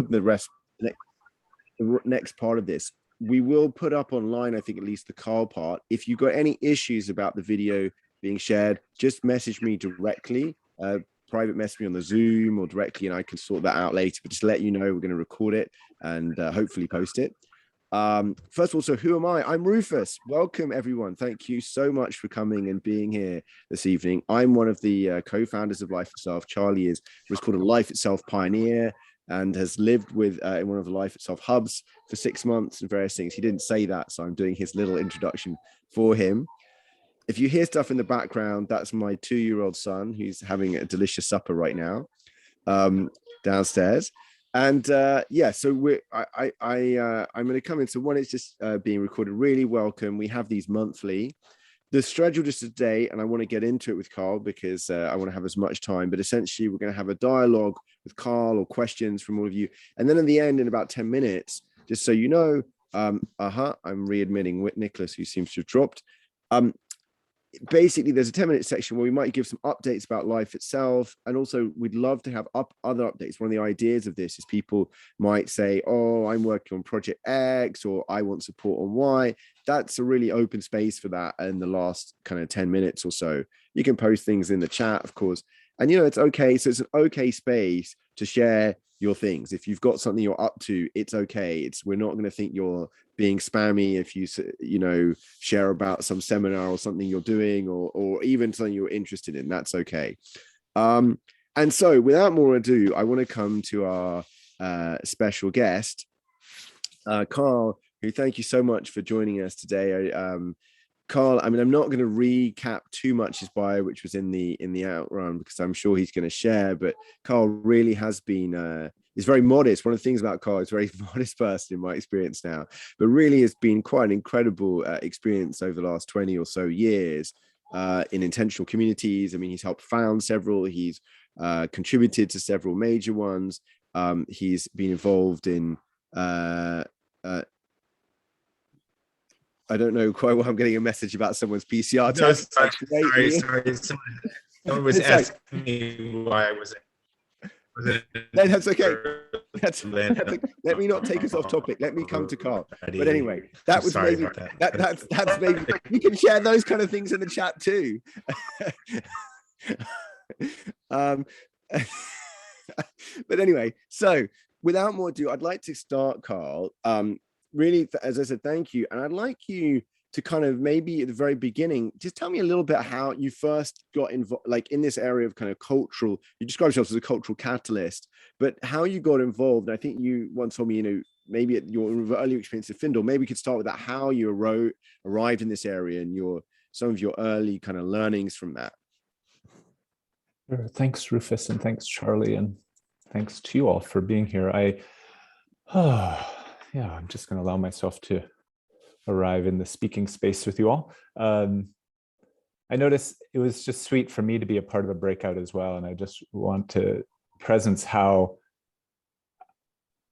the next part of this. We will put up online, I think, at least the Karl part. If you've got any issues about the video being shared, just message me directly, private message me on the Zoom or directly, and I can sort that out later. But just to let you know, we're going to record it and hopefully post it. First of all, so who am I? I'm Rufus. Welcome, everyone. Thank you so much for coming and being here this evening. I'm one of the co-founders of Life Itself. Charlie is what's called a Life Itself pioneer and has lived with in one of the Life Itself hubs for 6 months and various things. He didn't say that, so I'm doing his little introduction for him. If you hear stuff in the background, that's my 2-year-old son who's having a delicious supper right now downstairs. And yeah, so I'm going to come in. So one, it's just being recorded. Really welcome. We have these monthly. The schedule just today, and I want to get into it with Karl because I want to have as much time. But essentially, we're going to have a dialogue with Karl or questions from all of you. And then in the end, in about 10 minutes, just so you know, I'm readmitting Nicholas, who seems to have dropped. Basically, there's a 10-minute section where we might give some updates about Life Itself. And also, we'd love to have other updates. One of the ideas of this is people might say, oh, I'm working on Project X, or I want support on Y. That's a really open space for that in the last kind of 10 minutes or so. You can post things in the chat, of course. And, it's okay. So it's an okay space to share your things. If you've got something you're up to, it's okay. We're not going to think you're being spammy if you share about some seminar or something you're doing, or even something you're interested in. That's okay. And so without more ado, I want to come to our special guest, Karl, who, thank you so much for joining us today. Karl, I'm not going to recap too much his bio, which was in the outrun, because I'm sure he's going to share. But Karl really has been, he's very modest. One of the things about Karl is a very modest person in my experience now, but really has been quite an incredible experience over the last 20 or so years in intentional communities. I mean, he's helped found several. He's contributed to several major ones. He's been involved in I don't know quite what I'm getting a message about someone's PCR test. Sorry. Someone was asking me why I was. No, that's okay. Let me not take us off topic. Let me come to Karl. But anyway, that was maybe that's maybe you can share those kind of things in the chat too. But anyway, so without more ado, I'd like to start, Karl. Really, as I said, thank you. And I'd like you to kind of maybe at the very beginning, just tell me a little bit how you first got involved, like in this area of kind of cultural, you describe yourself as a cultural catalyst, but how you got involved. I think you once told me, maybe at your early experience at Findhorn, maybe we could start with that, how you arrived in this area and some of your early kind of learnings from that. Sure. Thanks, Rufus, and thanks, Charlie, and thanks to you all for being here. Yeah, I'm just going to allow myself to arrive in the speaking space with you all. I noticed it was just sweet for me to be a part of a breakout as well. And I just want to presence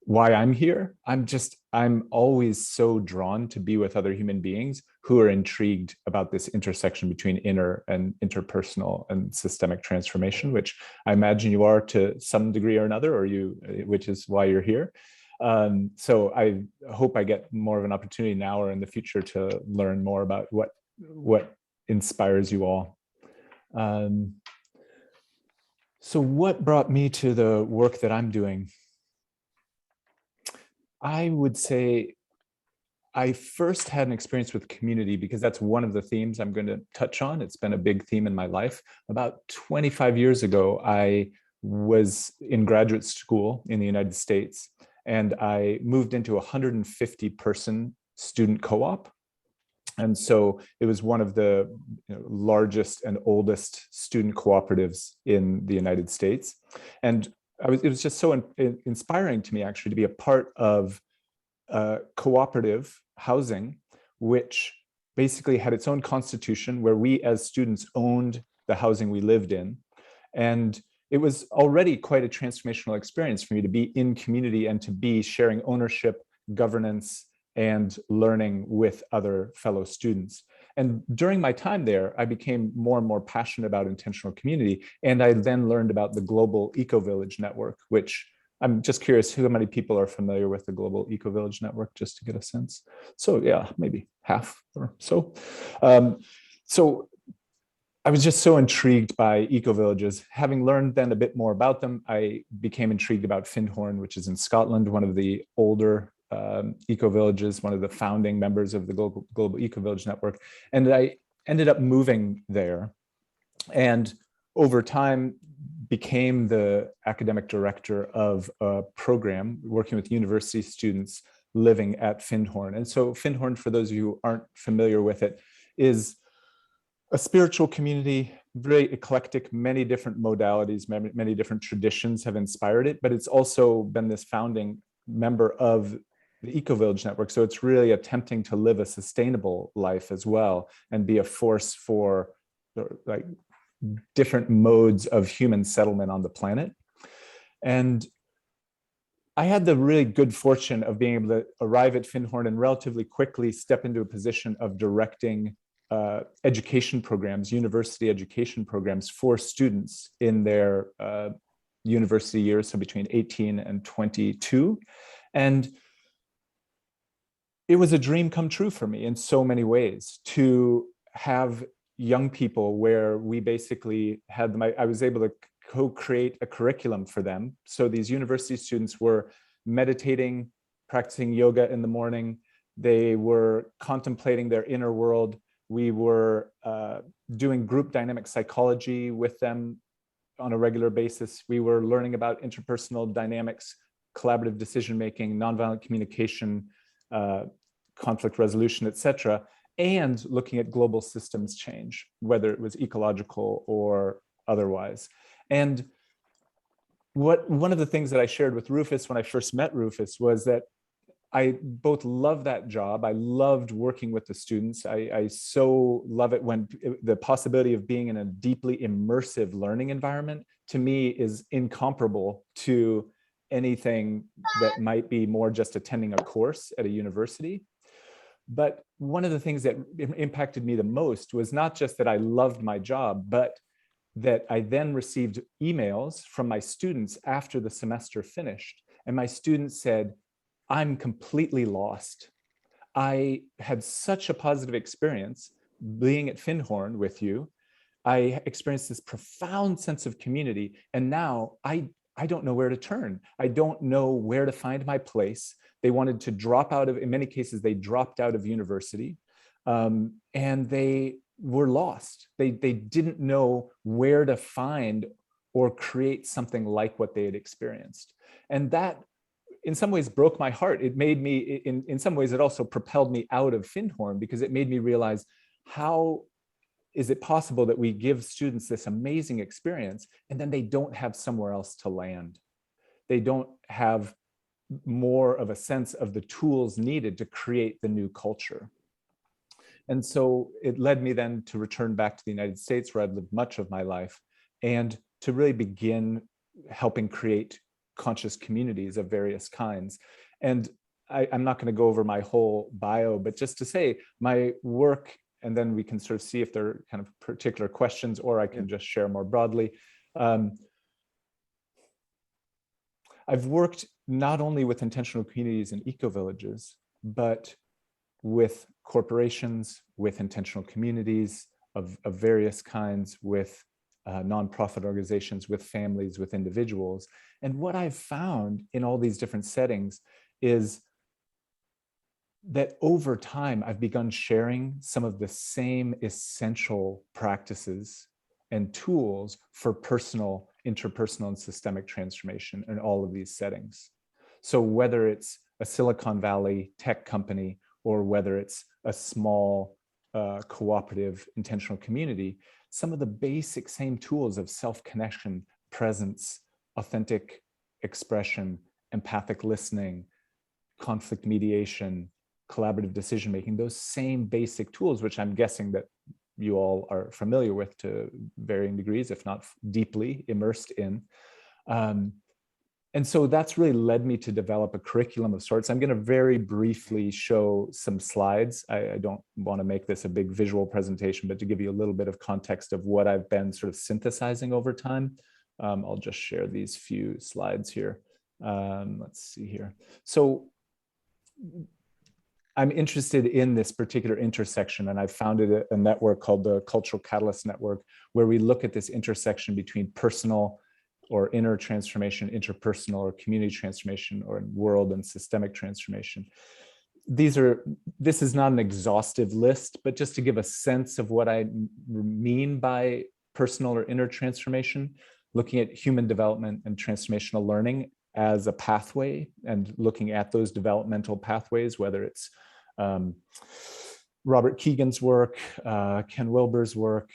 why I'm here. I'm always so drawn to be with other human beings who are intrigued about this intersection between inner and interpersonal and systemic transformation, which I imagine you are to some degree or another, which is why you're here. So I hope I get more of an opportunity now or in the future to learn more about what inspires you all. So what brought me to the work that I'm doing? I would say I first had an experience with community because that's one of the themes I'm going to touch on. It's been a big theme in my life. About 25 years ago, I was in graduate school in the United States, and I moved into a 150-person student co-op. And so it was one of the largest and oldest student cooperatives in the United States. And it was just so inspiring to me, actually, to be a part of cooperative housing, which basically had its own constitution where we as students owned the housing we lived in. And it was already quite a transformational experience for me to be in community and to be sharing ownership, governance, and learning with other fellow students. And during my time there, I became more and more passionate about intentional community. And I then learned about the global Ecovillage network, which I'm just curious how many people are familiar with the Global Ecovillage Network, just to get a sense. So yeah, maybe half or so. So I was just so intrigued by ecovillages. Having learned then a bit more about them, I became intrigued about Findhorn, which is in Scotland, one of the older ecovillages, one of the founding members of the Global Ecovillage Network. And I ended up moving there. And over time, became the academic director of a program working with university students living at Findhorn. And so Findhorn, for those of you who aren't familiar with it, is a spiritual community, very eclectic, many different modalities, many different traditions have inspired it, but it's also been this founding member of the Ecovillage Network. So it's really attempting to live a sustainable life as well and be a force for like different modes of human settlement on the planet. And I had the really good fortune of being able to arrive at Findhorn and relatively quickly step into a position of directing education programs, university education programs for students in their university years, so between 18 and 22. And it was a dream come true for me in so many ways to have young people where we basically had them, I was able to co-create a curriculum for them. So these university students were meditating, practicing yoga in the morning. They were contemplating their inner world. We were doing group dynamic psychology with them on a regular basis. We were learning about interpersonal dynamics, collaborative decision-making, nonviolent communication, conflict resolution, etc., and looking at global systems change, whether it was ecological or otherwise. And one of the things that I shared with Rufus when I first met Rufus was that I both love that job. I loved working with the students. I so love it when the possibility of being in a deeply immersive learning environment to me is incomparable to anything that might be more just attending a course at a university. But one of the things that impacted me the most was not just that I loved my job, but that I then received emails from my students after the semester finished. And my students said, I'm completely lost. I had such a positive experience being at Findhorn with you. I experienced this profound sense of community. And now I don't know where to turn. I don't know where to find my place. They wanted to drop out of, in many cases, they dropped out of university and they were lost. They didn't know where to find or create something like what they had experienced. And that in some ways broke my heart. It made me, in some ways, it also propelled me out of Findhorn because it made me realize how is it possible that we give students this amazing experience and then they don't have somewhere else to land? They don't have more of a sense of the tools needed to create the new culture. And so it led me then to return back to the United States, where I'd lived much of my life, and to really begin helping create conscious communities of various kinds. And I'm not going to go over my whole bio, but just to say my work, and then we can sort of see if there are kind of particular questions, or I can just share more broadly. I've worked not only with intentional communities and eco-villages, but with corporations, with intentional communities of various kinds, with nonprofit organizations, with families, with individuals. And what I've found in all these different settings is that over time, I've begun sharing some of the same essential practices and tools for personal, interpersonal, and systemic transformation in all of these settings. So whether it's a Silicon Valley tech company, or whether it's a small cooperative intentional community, some of the basic same tools of self-connection, presence, authentic expression, empathic listening, conflict mediation, collaborative decision-making, those same basic tools, which I'm guessing that you all are familiar with to varying degrees, if not deeply immersed in. And so that's really led me to develop a curriculum of sorts. I'm going to very briefly show some slides. I don't want to make this a big visual presentation, but to give you a little bit of context of what I've been sort of synthesizing over time, I'll just share these few slides here. Let's see here. So I'm interested in this particular intersection, and I've founded a network called the Cultural Catalyst Network, where we look at this intersection between personal or inner transformation, interpersonal or community transformation, or world and systemic transformation. This is not an exhaustive list, but just to give a sense of what I mean by personal or inner transformation, looking at human development and transformational learning as a pathway and looking at those developmental pathways, whether it's Robert Keegan's work, Ken Wilber's work,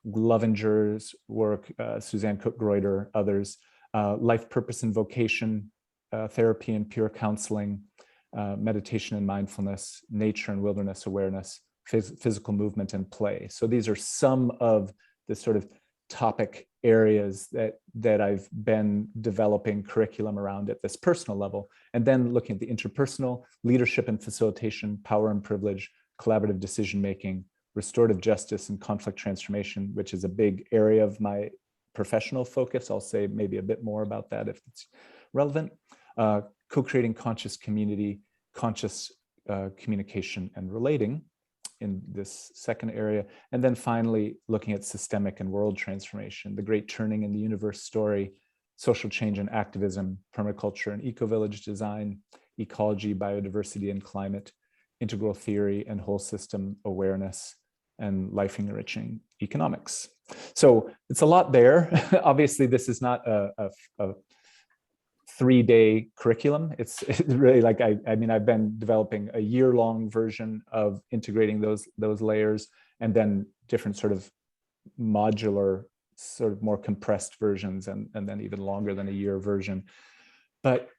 Lovinger's work, Suzanne Cook-Greuter, others, life purpose and vocation, therapy and pure counseling, meditation and mindfulness, nature and wilderness awareness, physical movement and play. So these are some of the sort of topic areas that I've been developing curriculum around at this personal level. And then looking at the interpersonal, leadership and facilitation, power and privilege, collaborative decision-making, restorative justice and conflict transformation, which is a big area of my professional focus. I'll say maybe a bit more about that if it's relevant. Co-creating conscious community, conscious communication and relating in this second area. And then finally, looking at systemic and world transformation, the great turning in the universe story, social change and activism, permaculture and eco-village design, ecology, biodiversity and climate, integral theory and whole system awareness, and life-enriching economics. So it's a lot there. Obviously, this is not a 3-day curriculum. It's really like, I mean, I've been developing a year-long version of integrating those layers, and then different sort of modular, sort of more compressed versions, and then even longer than a year version. But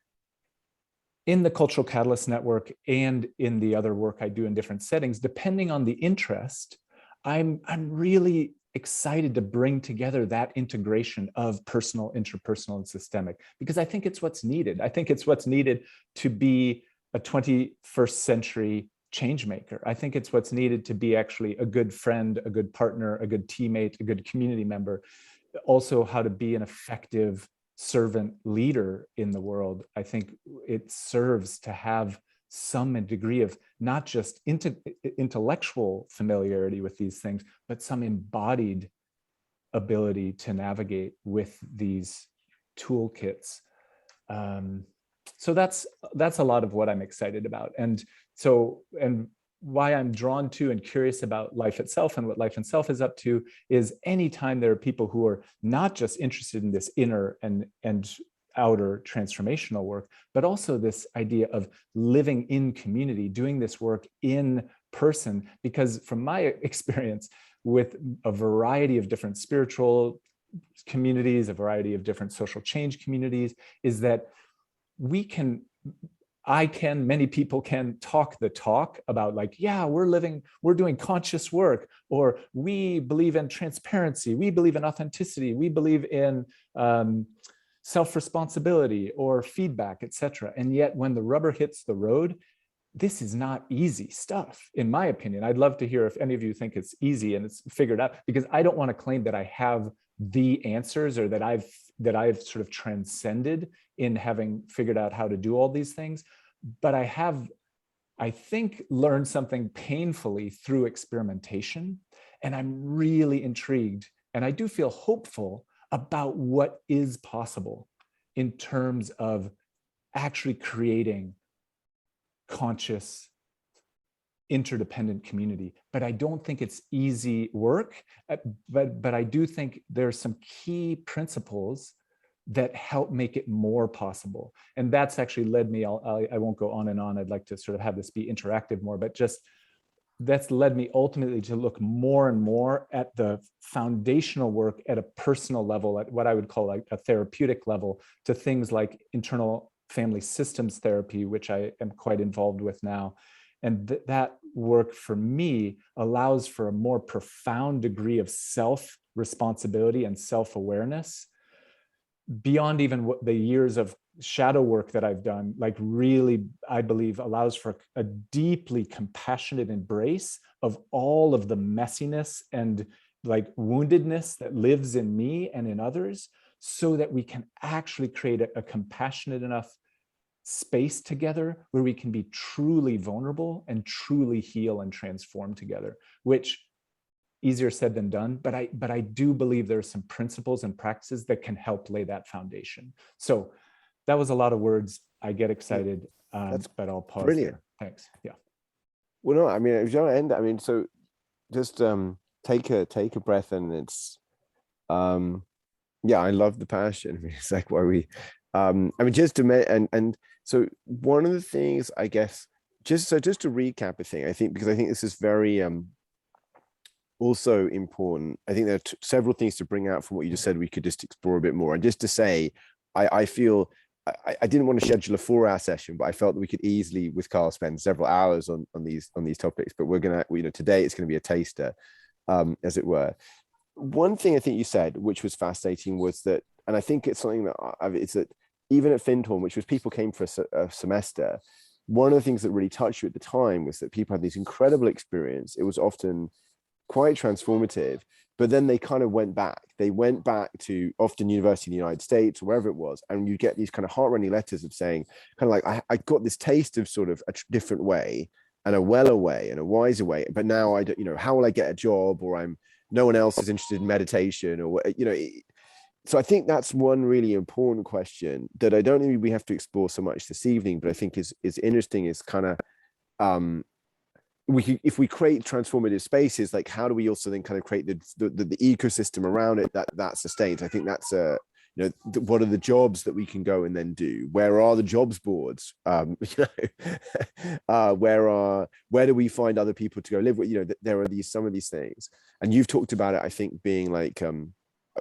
in the Cultural Catalyst Network and in the other work I do in different settings, depending on the interest, I'm really excited to bring together that integration of personal, interpersonal, and systemic, because I think it's what's needed. I think it's what's needed to be a 21st century change maker. I think it's what's needed to be actually a good friend, a good partner, a good teammate, a good community member. Also, how to be an effective servant leader in the world. I think it serves to have some degree of not just intellectual familiarity with these things, but some embodied ability to navigate with these toolkits. So that's a lot of what I'm excited about. And why I'm drawn to and curious about life itself and what life itself is up to is anytime there are people who are not just interested in this inner and outer transformational work, but also this idea of living in community, doing this work in person. Because from my experience with a variety of different spiritual communities, a variety of different social change communities, is that many people can talk the talk about like, yeah, we're doing conscious work, or we believe in transparency, we believe in authenticity, we believe in self-responsibility or feedback, etc. And yet when the rubber hits the road, this is not easy stuff, in my opinion. I'd love to hear if any of you think it's easy and it's figured out, because I don't want to claim that I have the answers or that I've sort of transcended in having figured out how to do all these things. But I have, I think, learned something painfully through experimentation. And I'm really intrigued, and I do feel hopeful about what is possible in terms of actually creating conscious, interdependent community. But I don't think it's easy work, but I do think there are some key principles that help make it more possible. And that's actually led me, I won't go on and on, I'd like to sort of have this be interactive more, but just that's led me ultimately to look more and more at the foundational work at a personal level, at what I would call like a therapeutic level, to things like internal family systems therapy, which I am quite involved with now. And that work for me allows for a more profound degree of self-responsibility and self-awareness beyond even what the years of shadow work that I've done, like really, I believe, allows for a deeply compassionate embrace of all of the messiness and like woundedness that lives in me and in others, so that we can actually create a compassionate enough space together where we can be truly vulnerable and truly heal and transform together, which easier said than done, but I do believe there are some principles and practices that can help lay that foundation. So that was a lot of words. I get excited, but I'll pause brilliant. there. Thanks. Yeah. Well, no, I mean, if you want to end, I mean, so just take a breath, and it's yeah, I love the passion. I mean, it's like why we I mean, just to and so one of the things, I guess, just to recap a thing, I think, because I think this is very also important. I think there are several things to bring out from what you just said we could just explore a bit more. And just to say, I feel I didn't want to schedule a 4-hour session, but I felt that we could easily, with Karl, spend several hours on these topics. But we're gonna, today it's going to be a taster, as it were. One thing I think you said, which was fascinating, was that, and I think it's something that it's that even at Findhorn, which was people came for a semester, one of the things that really touched you at the time was that people had this incredible experience. It was often quite transformative, but then they kind of went back. They went back to often university in the United States or wherever it was, and you get these kind of heart-rending letters of saying, kind of like, I got this taste of sort of a different way, and a weller way, and a wiser way, but now I don't, how will I get a job, or no one else is interested in meditation, or so I think that's one really important question that I don't think we have to explore so much this evening, but I think is interesting, is kind of if we create transformative spaces, like how do we also then kind of create the ecosystem around it that sustains? I think that's what are the jobs that we can go and then do? Where are the jobs boards? Where do we find other people to go live with? There are some of these things, and you've talked about it, I think, being like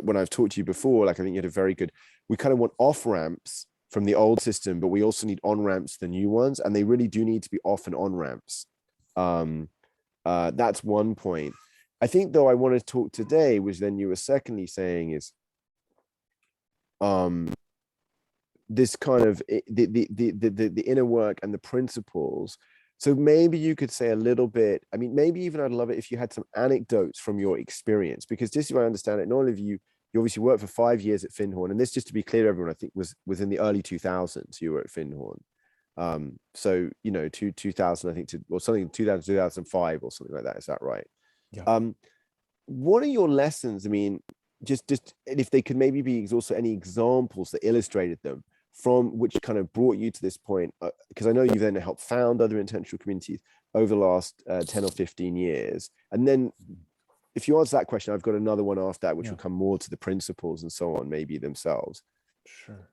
when I've talked to you before, like I think you had a very good, we kind of want off ramps from the old system, but we also need on ramps to the new ones, and they really do need to be off and on ramps. That's one point. I think, though, I want to talk today, which then you were secondly saying, is this kind of the inner work and the principles. So maybe you could say a little bit, I mean, maybe even I'd love it if you had some anecdotes from your experience, because this is where I understand it. Not only of you obviously worked for 5 years at Findhorn, and this, just to be clear to everyone, I think was in the early 2000s you were at Findhorn. So 2000, I think, or something, 2005 or something like that, is that right? Yeah. What are your lessons? I mean, just if they could maybe be also any examples that illustrated them, from which kind of brought you to this point, because I know you've then helped found other intentional communities over the last 10 or 15 years. And then if you answer that question, I've got another one after that, which will come more to the principles and so on, maybe themselves. Sure.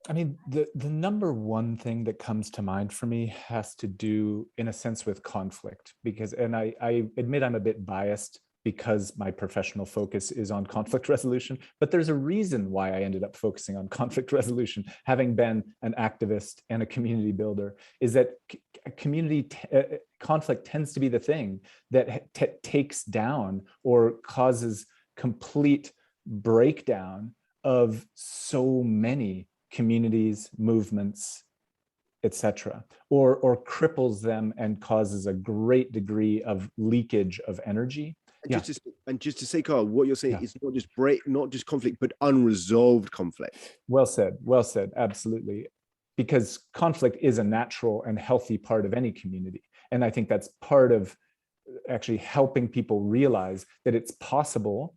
I mean, the number one thing that comes to mind for me has to do, in a sense, with conflict, because, and I admit I'm a bit biased because my professional focus is on conflict resolution, but there's a reason why I ended up focusing on conflict resolution, having been an activist and a community builder, is that community conflict tends to be the thing that takes down or causes complete breakdown of so many communities, movements, etc., or cripples them and causes a great degree of leakage of energy. Just to say, Karl, what you're saying is not just conflict, but unresolved conflict. Well said, absolutely. Because conflict is a natural and healthy part of any community. And I think that's part of actually helping people realize that it's possible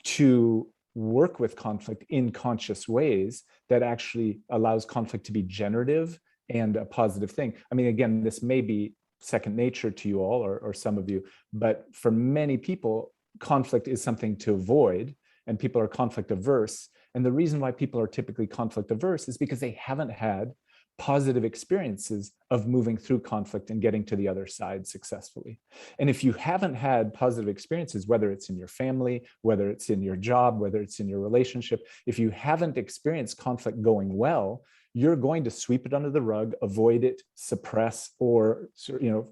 to work with conflict in conscious ways that actually allows conflict to be generative and a positive thing. I mean, again, this may be second nature to you all, or some of you, but for many people, conflict is something to avoid, and people are conflict averse. And the reason why people are typically conflict averse is because they haven't had positive experiences of moving through conflict and getting to the other side successfully. And if you haven't had positive experiences, whether it's in your family, whether it's in your job, whether it's in your relationship, if you haven't experienced conflict going well, you're going to sweep it under the rug, avoid it, suppress, or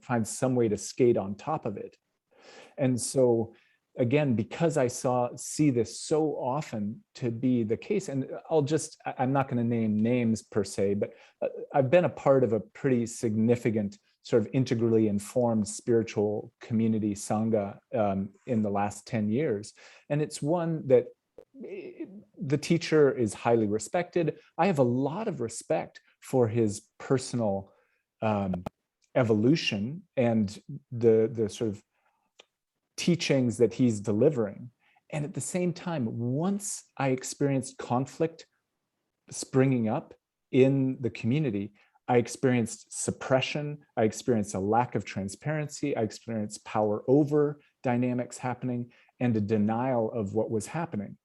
find some way to skate on top of it. And so again, because I see this so often to be the case, and I'm not going to name names per se, but I've been a part of a pretty significant sort of integrally informed spiritual community, Sangha, in the last 10 years. And it's one that the teacher is highly respected. I have a lot of respect for his personal evolution and the sort of teachings that he's delivering. And at the same time, once I experienced conflict springing up in the community, I experienced suppression, I experienced a lack of transparency, I experienced power over dynamics happening, and a denial of what was happening.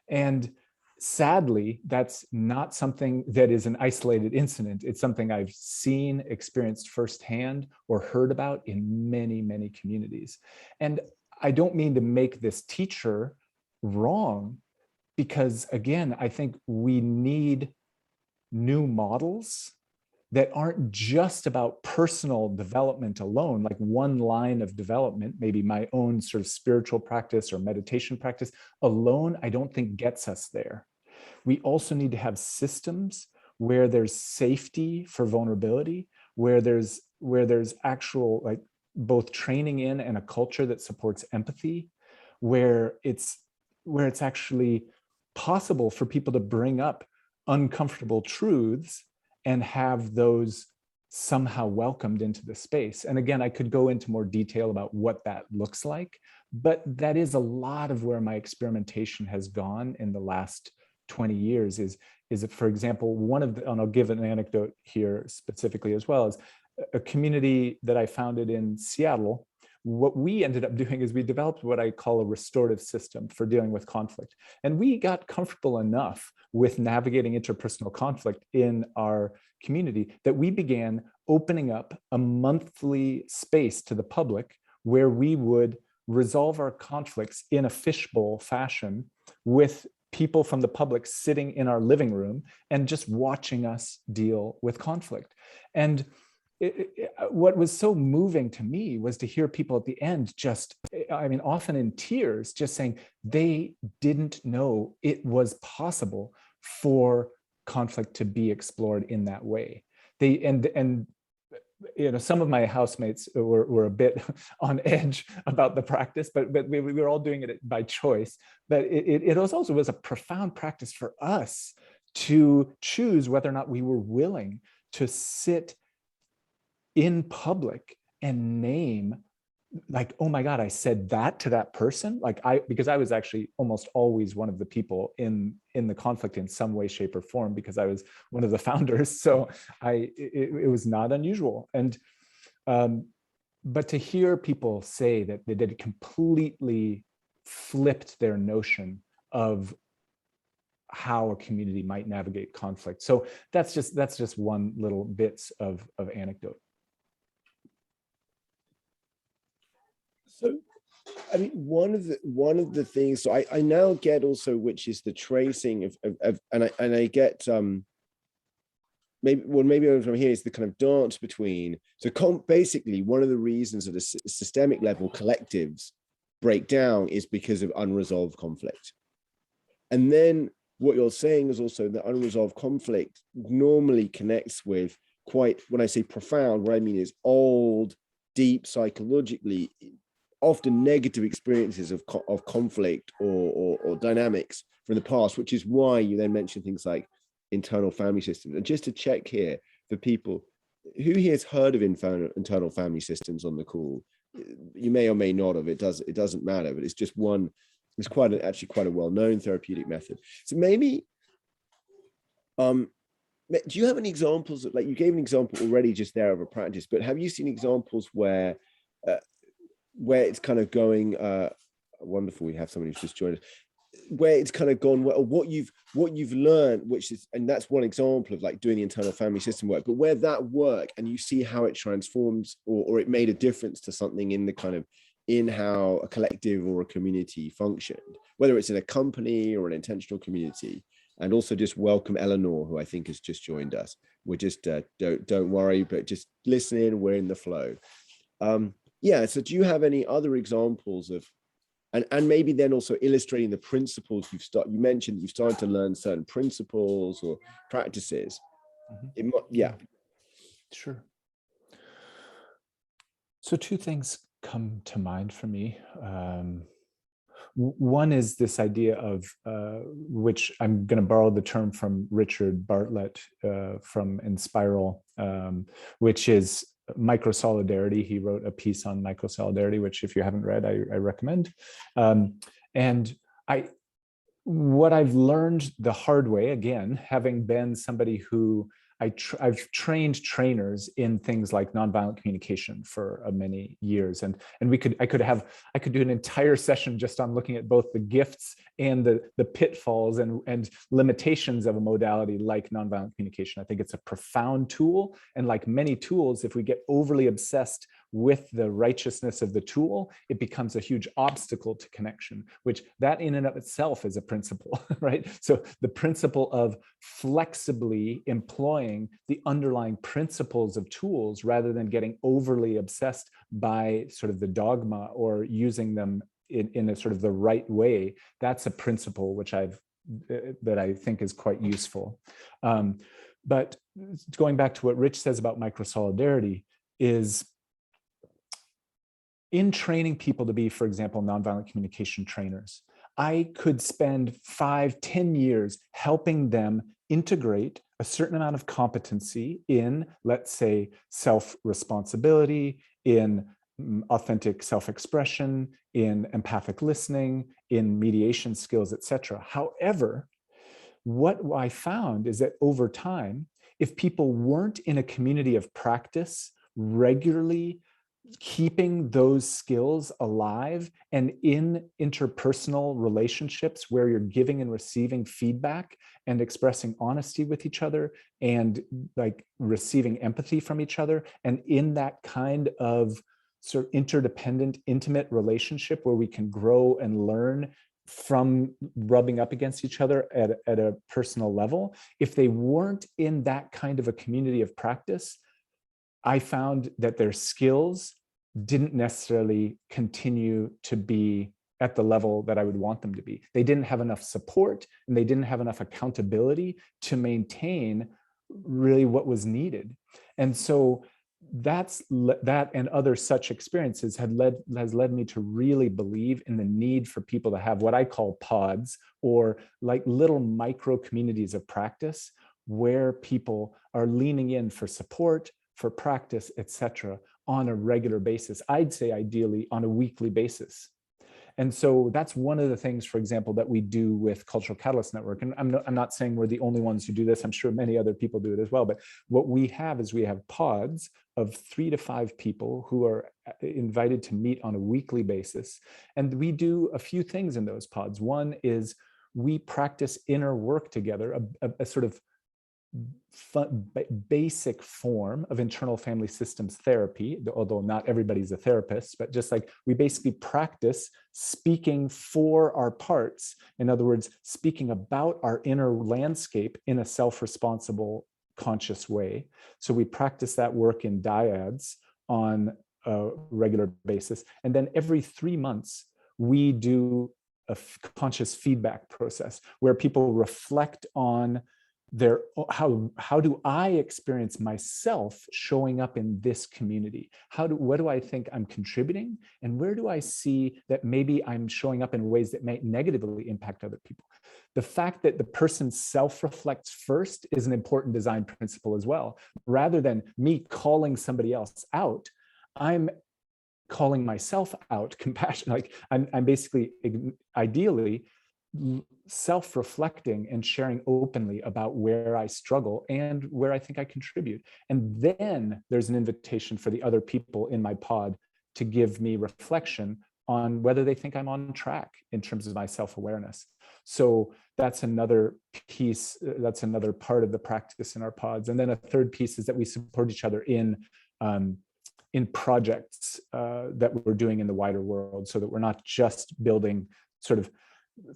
And sadly, that's not something that is an isolated incident. It's something I've seen, experienced firsthand, or heard about in many, many communities. And I don't mean to make this teacher wrong, because again, I think we need new models that aren't just about personal development alone, like one line of development, maybe my own sort of spiritual practice or meditation practice alone, I don't think gets us there. We also need to have systems where there's safety for vulnerability, where there's actual like both training in and a culture that supports empathy, where it's actually possible for people to bring up uncomfortable truths and have those somehow welcomed into the space. And again, I could go into more detail about what that looks like, but that is a lot of where my experimentation has gone in the last 20 years is it, for example, and I'll give an anecdote here specifically as well, is a community that I founded in Seattle. What we ended up doing is we developed what I call a restorative system for dealing with conflict. And we got comfortable enough with navigating interpersonal conflict in our community that we began opening up a monthly space to the public where we would resolve our conflicts in a fishbowl fashion with people from the public sitting in our living room and just watching us deal with conflict. And what was so moving to me was to hear people at the end just, I mean, often in tears, just saying they didn't know it was possible for conflict to be explored in that way. And you know, some of my housemates were a bit on edge about the practice, but we were all doing it by choice. But it also was a profound practice for us to choose whether or not we were willing to sit in public and name, like, oh my God, I said that to that person. Because I was actually almost always one of the people in the conflict in some way, shape, or form, because I was one of the founders. So it was not unusual. And but to hear people say that they did completely flipped their notion of how a community might navigate conflict. So that's just one little bits of anecdote. So, I mean, one of the things. So I now get also, which is the tracing of and I get maybe what I'm hearing is the kind of dance between. So basically, one of the reasons at a systemic level collectives break down is because of unresolved conflict, and then what you're saying is also that unresolved conflict normally connects with quite, when I say profound, what I mean is old, deep, psychologically, often negative experiences of conflict or dynamics from the past, which is why you then mention things like internal family systems. And just to check here for people, who here has heard of internal family systems on the call? You may or may not have. It doesn't matter, but it's just one. It's actually quite a well-known therapeutic method. So maybe, do you have any examples of, like, you gave an example already just there of a practice, but have you seen examples where it's kind of going wonderful? We have somebody who's just joined us, where it's kind of gone well, what you've learned, which is, and that's one example of like doing the internal family system work, but where that work and you see how it transforms or it made a difference to something in the kind of in how a collective or a community functioned, whether it's in a company or an intentional community. And also just welcome Eleanor, who I think has just joined us. We're just don't worry, but just listening, we're in the flow. Yeah, so do you have any other examples of, and maybe then also illustrating the principles you mentioned you've started to learn certain principles or practices? Yeah. Sure. So two things come to mind for me. One is this idea of, which I'm going to borrow the term from Richard Bartlett from Inspiral, which is micro-solidarity. He wrote a piece on micro-solidarity, which if you haven't read, I recommend. And what I've learned the hard way, again, having been somebody who I've trained trainers in things like nonviolent communication for many years, and I could do an entire session just on looking at both the gifts and the pitfalls and limitations of a modality like nonviolent communication. I think it's a profound tool, and like many tools, if we get overly obsessed with the righteousness of the tool, it becomes a huge obstacle to connection, which that in and of itself is a principle, right? So the principle of flexibly employing the underlying principles of tools rather than getting overly obsessed by sort of the dogma or using them in a sort of the right way, that's a principle which that I think is quite useful. But going back to what Rich says about micro-solidarity is, in training people to be, for example, nonviolent communication trainers, I could spend 5-10 years helping them integrate a certain amount of competency in, let's say, self-responsibility, in authentic self-expression, in empathic listening, in mediation skills, etc. However, what I found is that over time, if people weren't in a community of practice regularly keeping those skills alive and in interpersonal relationships where you're giving and receiving feedback and expressing honesty with each other and like receiving empathy from each other, and in that kind of sort of interdependent, intimate relationship where we can grow and learn from rubbing up against each other at a personal level, if they weren't in that kind of a community of practice, I found that their skills didn't necessarily continue to be at the level that I would want them to be. They didn't have enough support and they didn't have enough accountability to maintain really what was needed. And so that and other such experiences has led me to really believe in the need for people to have what I call pods, or like little micro communities of practice where people are leaning in for support, for practice, etc., on a regular basis. I'd say ideally on a weekly basis. And so that's one of the things, for example, that we do with Cultural Catalyst Network. And I'm not saying we're the only ones who do this. I'm sure many other people do it as well. But what we have is we have pods of 3 to 5 people who are invited to meet on a weekly basis. And we do a few things in those pods. One is we practice inner work together, a sort of basic form of internal family systems therapy, although not everybody's a therapist, but just like we basically practice speaking for our parts. In other words, speaking about our inner landscape in a self-responsible, conscious way. So we practice that work in dyads on a regular basis. And then every 3 months, we do a conscious feedback process where people reflect on how do I experience myself showing up in this community? What do I think I'm contributing? And where do I see that maybe I'm showing up in ways that may negatively impact other people? The fact that the person self-reflects first is an important design principle as well. Rather than me calling somebody else out, I'm calling myself out, compassion. Like I'm basically ideally self-reflecting and sharing openly about where I struggle and where I think I contribute. And then there's an invitation for the other people in my pod to give me reflection on whether they think I'm on track in terms of my self-awareness. So that's another piece, that's another part of the practice in our pods. And then a third piece is that we support each other in projects that we're doing in the wider world, so that we're not just building sort of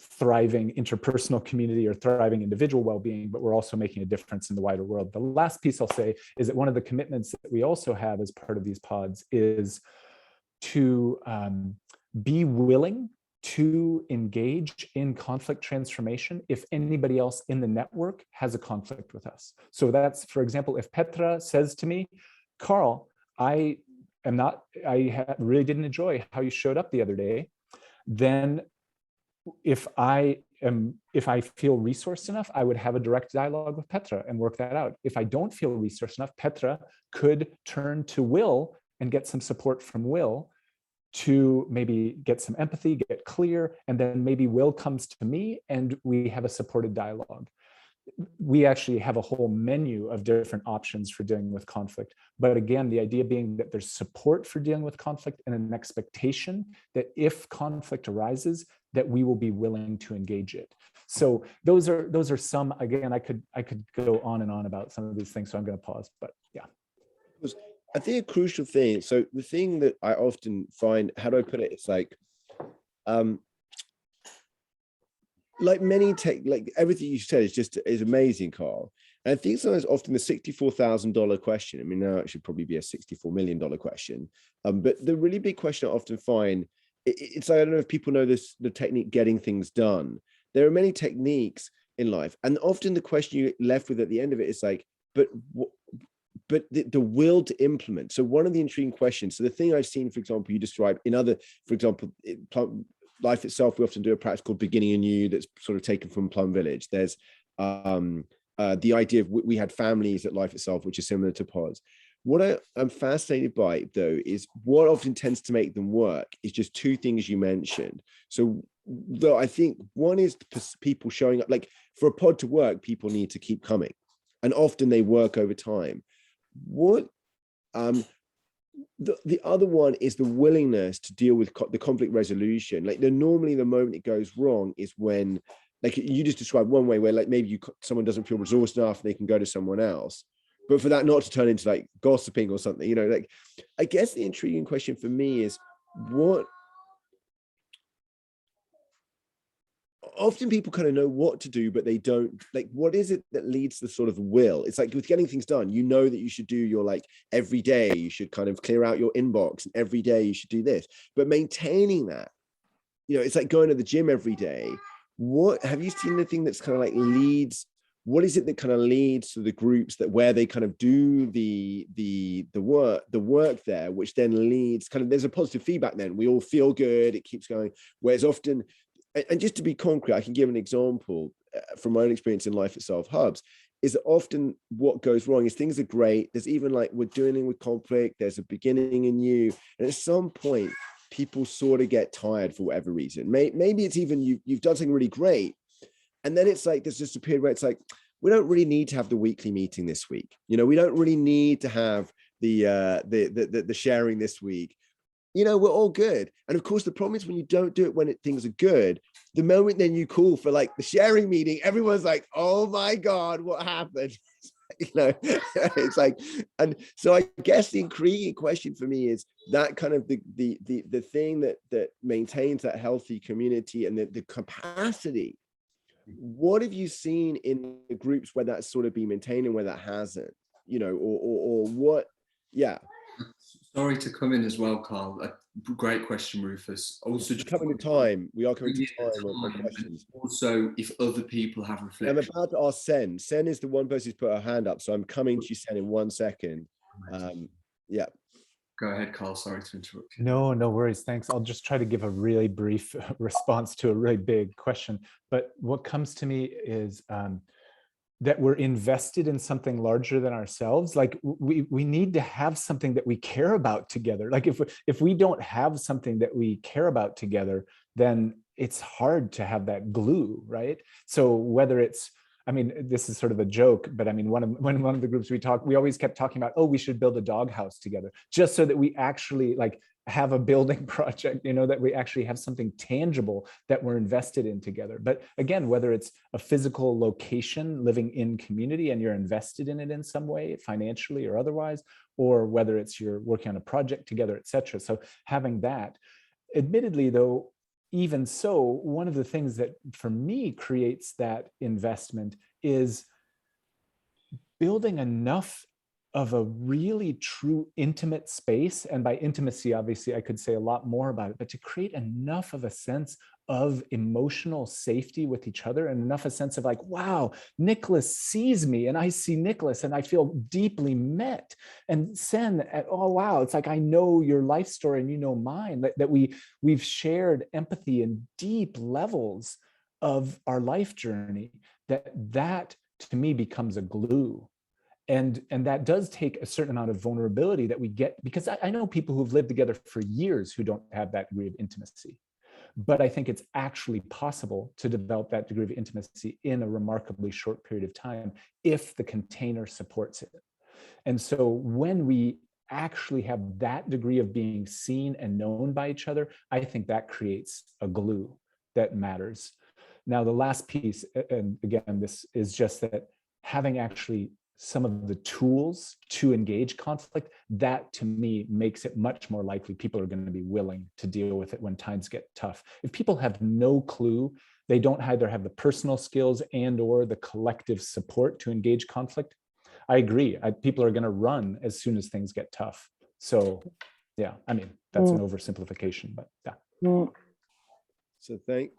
thriving interpersonal community or thriving individual well-being, but we're also making a difference in the wider world. The last piece I'll say is that one of the commitments that we also have as part of these pods is to be willing to engage in conflict transformation if anybody else in the network has a conflict with us. So that's, for example, if Petra says to me, Karl, I really didn't enjoy how you showed up the other day, then if I feel resourced enough, I would have a direct dialogue with Petra and work that out. If I don't feel resourced enough, Petra could turn to Will and get some support from Will to maybe get some empathy, get clear, and then maybe Will comes to me and we have a supported dialogue. We actually have a whole menu of different options for dealing with conflict. But again, the idea being that there's support for dealing with conflict and an expectation that if conflict arises, that we will be willing to engage it. So those are some, again, I could go on and on about some of these things, so I'm going to pause, but yeah. I think a crucial thing, so the thing that I often find, how do I put it? It's like many tech, like everything you said is amazing, Karl. And I think sometimes often the $64,000 question, I mean, now it should probably be a $64 million question. But the really big question I often find, it's like, I don't know if people know this, the technique getting things done. There are many techniques in life. And often the question you're left with at the end of it is like, but the will to implement. So one of the intriguing questions, so the thing I've seen, for example, you describe in other, for example, life itself, we often do a practice called beginning anew that's sort of taken from Plum Village. There's the idea of, we had families at life itself, which is similar to pods. What I'm fascinated by, though, is what often tends to make them work is just two things you mentioned. So though I think one is people showing up, like for a pod to work, people need to keep coming. And often they work over time. What the other one is the willingness to deal with the conflict resolution. Like normally the moment it goes wrong is when, like you just described one way where like maybe someone doesn't feel resourced enough and they can go to someone else. But for that not to turn into like gossiping or something, you know, like I guess the intriguing question for me is what often people kind of know what to do, but they don't, like, what is it that leads to the sort of will? It's like with getting things done, you know that you should do your, like, every day you should kind of clear out your inbox and every day you should do this, but maintaining that, you know, it's like going to the gym every day. What have you seen the thing that's kind of like leads, what is it that kind of leads to the groups that where they kind of do the work there, which then leads kind of, there's a positive feedback, then we all feel good, it keeps going, whereas often, and just to be concrete, I can give an example from my own experience in life itself hubs, is that often what goes wrong is things are great. There's even like we're dealing with conflict. There's a beginning anew. And at some point, people sort of get tired for whatever reason. Maybe it's even you've done something really great. And then it's like, there's just a period where it's like, we don't really need to have the weekly meeting this week. You know, we don't really need to have the sharing this week. You know, we're all good. And of course, the problem is when you don't do it when things are good, the moment then you call for like the sharing meeting, everyone's like, oh my God, what happened? You know, it's like, and so I guess the intriguing question for me is that kind of the thing that maintains that healthy community and the capacity. What have you seen in the groups where that's sort of been maintained and where that hasn't, you know, or what? Yeah. Sorry to come in as well, Karl. A great question, Rufus. Also, just coming to time. We are coming to time on questions. Also, if other people have reflections. I'm about to ask Sen. Sen is the one person who's put her hand up, so I'm coming to you, Sen, in 1 second. Yeah. Go ahead, Karl. Sorry to interrupt you. No worries. Thanks. I'll just try to give a really brief response to a really big question. But what comes to me is that we're invested in something larger than ourselves. Like we need to have something that we care about together. Like if we don't have something that we care about together, then it's hard to have that glue, right? So whether it's, I mean, this is sort of a joke, but I mean, one of the groups we always kept talking about, oh, we should build a doghouse together, just so that we actually like have a building project, you know, that we actually have something tangible that we're invested in together. But again, whether it's a physical location, living in community, and you're invested in it in some way, financially or otherwise, or whether it's you're working on a project together, etc. So having that, admittedly though, even so, one of the things that for me creates that investment is building enough of a really true intimate space. And by intimacy, obviously, I could say a lot more about it, but to create enough of a sense of emotional safety with each other, and enough a sense of like, wow, Nicholas sees me and I see Nicholas and I feel deeply met. And Sen, oh wow, it's like I know your life story and you know mine, that we've shared empathy in deep levels of our life journey, that to me becomes a glue. And that does take a certain amount of vulnerability that we get, because I know people who've lived together for years who don't have that degree of intimacy. But I think it's actually possible to develop that degree of intimacy in a remarkably short period of time if the container supports it. And so when we actually have that degree of being seen and known by each other, I think that creates a glue that matters. Now, the last piece, and again, this is just that having actually some of the tools to engage conflict, that to me makes it much more likely people are going to be willing to deal with it when times get tough. If people have no clue, they don't either have the personal skills and or the collective support to engage conflict, I agree. People are going to run as soon as things get tough. So yeah, I mean, that's an oversimplification, but yeah. So thank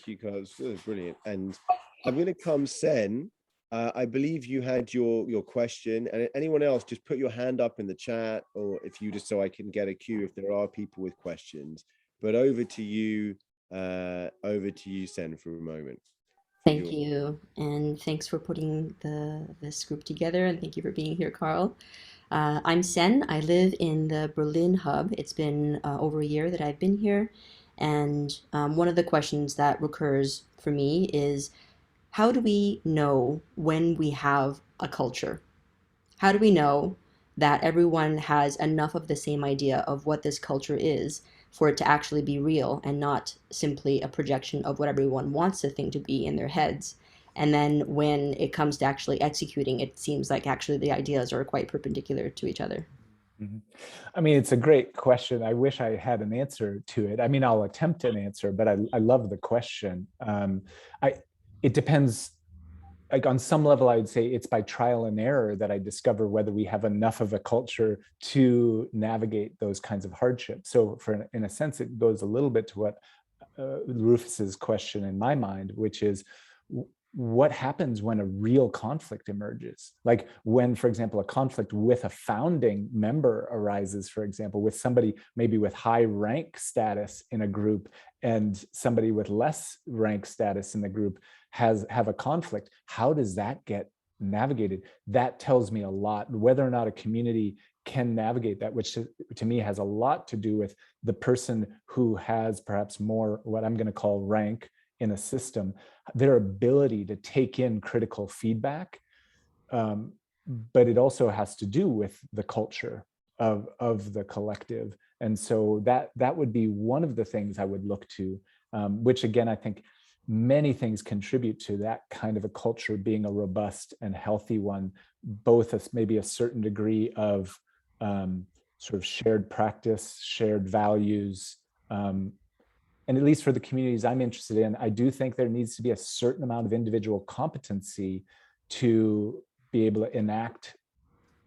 you, guys. That was brilliant. And I'm going to come, Sen. I believe you had your question, and anyone else, just put your hand up in the chat, or if you just, so I can get a cue if there are people with questions. But over to you, Sen, for a moment. Thank you, and thanks for putting this group together, and thank you for being here, Karl. I'm Sen. I live in the Berlin hub. It's been over a year that I've been here, and one of the questions that recurs for me is, how do we know when we have a culture? How do we know that everyone has enough of the same idea of what this culture is for it to actually be real and not simply a projection of what everyone wants the thing to be in their heads? And then when it comes to actually executing, it seems like actually the ideas are quite perpendicular to each other. I mean, it's a great question. I wish I had an answer to it. I mean, I'll attempt an answer, but I love the question. It depends. Like on some level, I would say it's by trial and error that I discover whether we have enough of a culture to navigate those kinds of hardships. So in a sense, it goes a little bit to what Rufus's question in my mind, which is, what happens when a real conflict emerges? Like when, for example, a conflict with a founding member arises, for example, with somebody maybe with high rank status in a group and somebody with less rank status in the group have a conflict. How does that get navigated? That tells me a lot, whether or not a community can navigate that, which to me has a lot to do with the person who has perhaps more what I'm going to call rank in a system, their ability to take in critical feedback. But it also has to do with the culture of the collective. And so that would be one of the things I would look to, which again, I think many things contribute to that kind of a culture being a robust and healthy one, both as maybe a certain degree of sort of shared practice, shared values, and at least for the communities I'm interested in, I do think there needs to be a certain amount of individual competency to be able to enact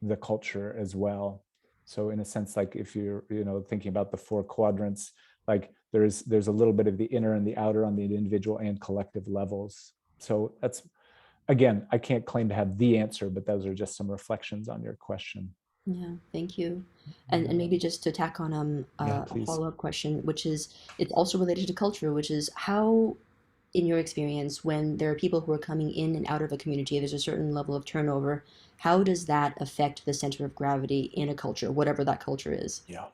the culture as well. So in a sense, like if you're, thinking about the 4 quadrants, like there's a little bit of the inner and the outer on the individual and collective levels. So that's, again, I can't claim to have the answer, but those are just some reflections on your question. Yeah, thank you. And maybe just to tack on a follow-up question, which is, it's also related to culture, which is how, in your experience, when there are people who are coming in and out of a community, there's a certain level of turnover, how does that affect the center of gravity in a culture, whatever that culture is? Yeah.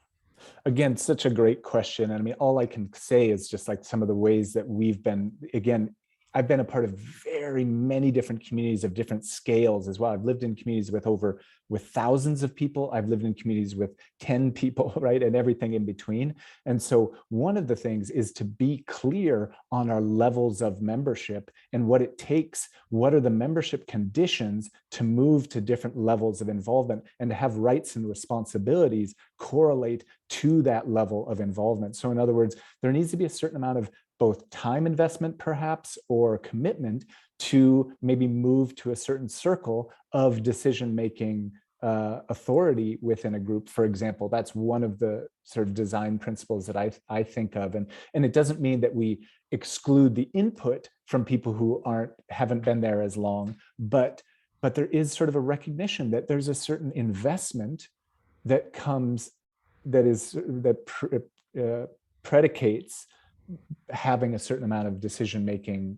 Again, such a great question. And I mean, all I can say is just like some of the ways that we've been, again, I've been a part of very many different communities of different scales as well. I've lived in communities with thousands of people. I've lived in communities with 10 people, right? And everything in between. And so one of the things is to be clear on our levels of membership and what it takes, what are the membership conditions to move to different levels of involvement, and to have rights and responsibilities correlate to that level of involvement. So in other words, there needs to be a certain amount of both time investment perhaps or commitment to maybe move to a certain circle of decision-making authority within a group, for example. That's one of the sort of design principles that I think of. And it doesn't mean that we exclude the input from people who haven't been there as long, but there is sort of a recognition that there's a certain investment that comes, that predicates having a certain amount of decision-making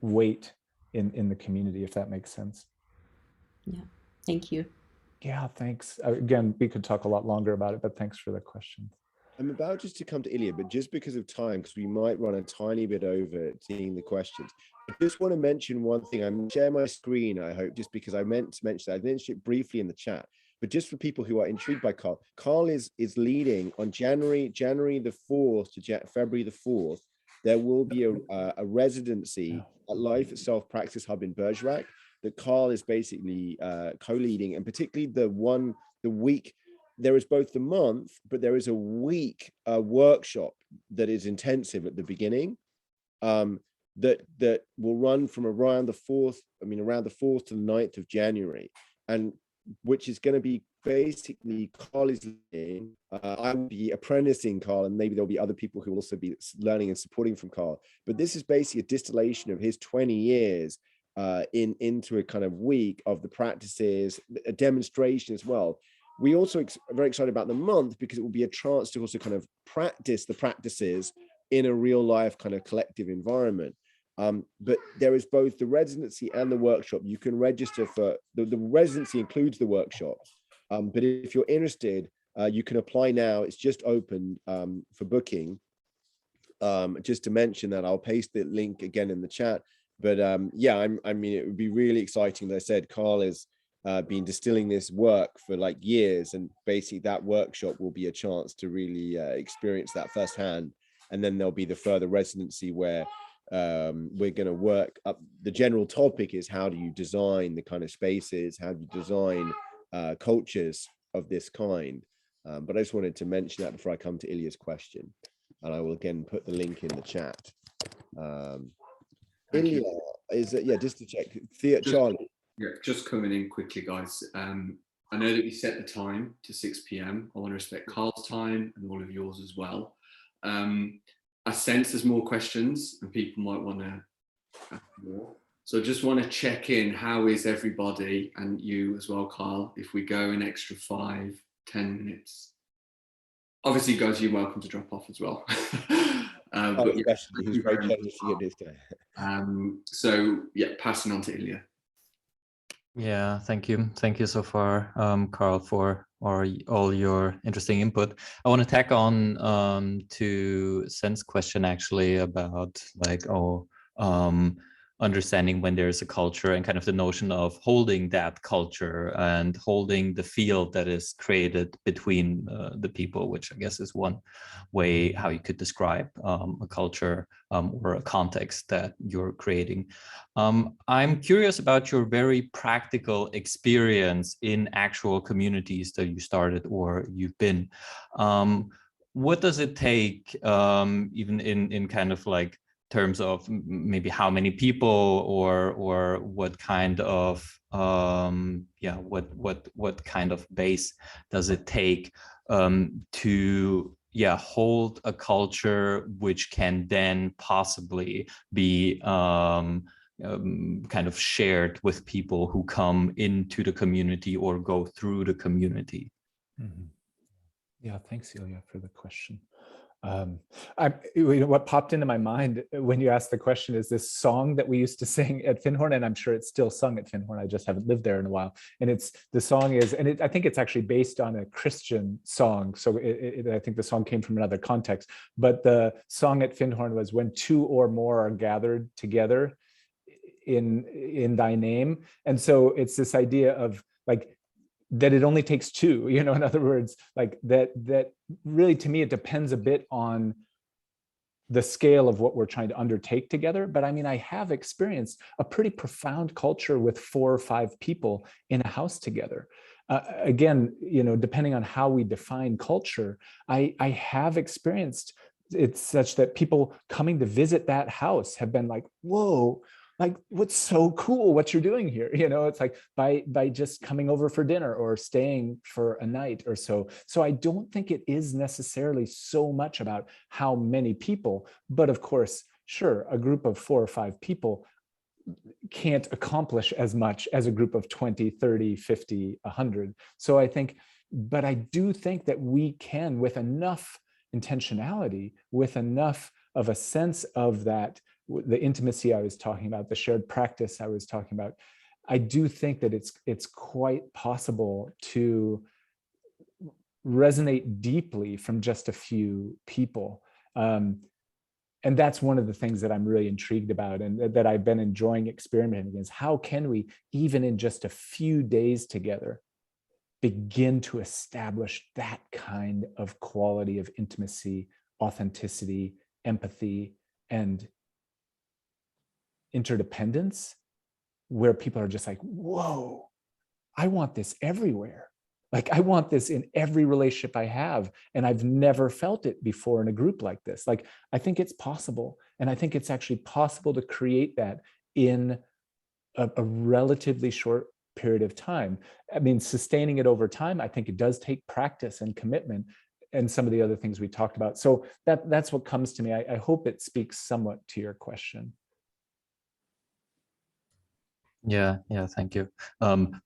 weight in the community, if that makes sense. Yeah, thank you. Yeah, thanks. Again, we could talk a lot longer about it, but thanks for the question. I'm about just to come to Ilya, but just because of time, because we might run a tiny bit over seeing the questions. I just want to mention one thing. I'm going to share my screen, I hope, just because I meant to mention that. I mentioned it briefly in the chat, but just for people who are intrigued by Karl, Karl is leading on January the 4th to February the 4th. There will be a residency at Life Itself Practice Hub in Bergerac that Karl is basically co-leading, and particularly the week. There is both the month, but there is a week workshop that is intensive at the beginning, that will run from around the 4th to the 9th of January, and which is going to be basically Karl is leading. I will be apprenticing Karl, and maybe there'll be other people who will also be learning and supporting from Karl. But this is basically a distillation of his 20 years into a kind of week of the practices, a demonstration as well. We also are very excited about the month because it will be a chance to also kind of practice the practices in a real life kind of collective environment. But there is both the residency and the workshop. You can register for the residency includes the workshop. But if you're interested, you can apply now. It's just open for booking. Just to mention that, I'll paste the link again in the chat. But yeah, I mean, it would be really exciting. As I said, Karl has been distilling this work for like years, and basically that workshop will be a chance to really experience that firsthand. And then there'll be the further residency where we're going to work up. The general topic is how do you design the kind of spaces, how do you design cultures of this kind. But I just wanted to mention that before I come to Ilya's question, and I will again put the link in the chat. Ilya, is it, yeah, just to check, Charlie. Yeah, just coming in quickly, guys. I know that we set the time to 6 p.m. I want to respect Karl's time and all of yours as well. I sense there's more questions and people might want to ask more. So I just want to check in, how is everybody, and you as well, Karl, if we go an extra 5-10 minutes. Obviously, guys, you're welcome to drop off as well. But yeah, he's very generous to get this guy. So yeah, passing on to Ilya. Yeah, thank you so far, Karl, for all your interesting input. I want to tack on to Sen's question actually about like understanding when there's a culture and kind of the notion of holding that culture and holding the field that is created between the people, which I guess is one way how you could describe a culture or a context that you're creating. I'm curious about your very practical experience in actual communities that you started or you've been. What does it take, even in kind of like terms of maybe how many people or what kind of what kind of base does it take to hold a culture which can then possibly be kind of shared with people who come into the community or go through the community? Mm-hmm. Yeah, thanks, Ilya, for the question. What popped into my mind when you asked the question is this song that we used to sing at Findhorn, and I'm sure it's still sung at Findhorn. I just haven't lived there in a while. And I think it's actually based on a Christian song. So I think the song came from another context. But the song at Findhorn was, when two or more are gathered together in thy name. And so it's this idea of like, that it only takes two, in other words, like that really, to me, it depends a bit on the scale of what we're trying to undertake together. But I mean, I have experienced a pretty profound culture with 4 or 5 people in a house together. Again, depending on how we define culture, I have experienced it such that people coming to visit that house have been like, whoa, like, what's so cool what you're doing here? You know, it's like by just coming over for dinner or staying for a night or so. So I don't think it is necessarily so much about how many people, but of course, sure, a group of 4 or 5 people can't accomplish as much as a group of 20, 30, 50, 100. So I think, but I do think that we can, with enough intentionality, with enough of a sense of that, the intimacy I was talking about, the shared practice I was talking about, I do think that it's quite possible to resonate deeply from just a few people. And that's one of the things that I'm really intrigued about and that I've been enjoying experimenting is how can we, even in just a few days together, begin to establish that kind of quality of intimacy, authenticity, empathy, and interdependence, where people are just like, whoa, I want this everywhere. Like, I want this in every relationship I have. And I've never felt it before in a group like this. Like, I think it's possible. And I think it's actually possible to create that in a relatively short period of time. I mean, sustaining it over time, I think it does take practice and commitment and some of the other things we talked about. So that's what comes to me. I hope it speaks somewhat to your question. Yeah, thank you.